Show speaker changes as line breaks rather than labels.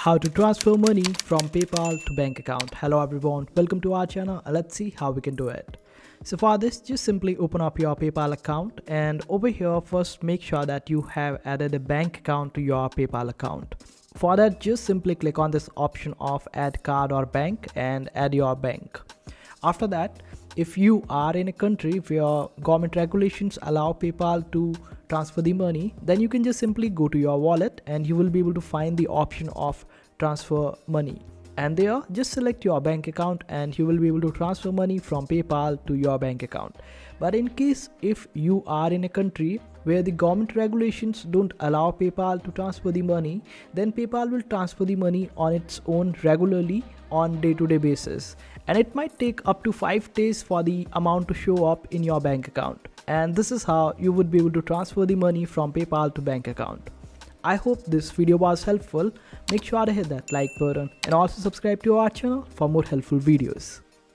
How to transfer money from PayPal to bank account. Hello everyone, welcome to our channel. Let's see how we can do it. So for this, just simply open up your PayPal account, and over here first make sure that you have added a bank account to your PayPal account. For that, just simply click on this option of add card or bank and add your bank. After that, if you are in a country where government regulations allow PayPal to transfer the money, then you can just simply go to your wallet and you will be able to find the option of transfer money. And there, just select your bank account and you will be able to transfer money from PayPal to your bank account. But in case if you are in a country where the government regulations don't allow PayPal to transfer the money, then PayPal will transfer the money on its own regularly on day-to-day basis, and it might take up to 5 days for the amount to show up in your bank account. And this is how you would be able to transfer the money from PayPal to bank account. I hope this video was helpful. Make sure to hit that like button and also subscribe to our channel for more helpful videos.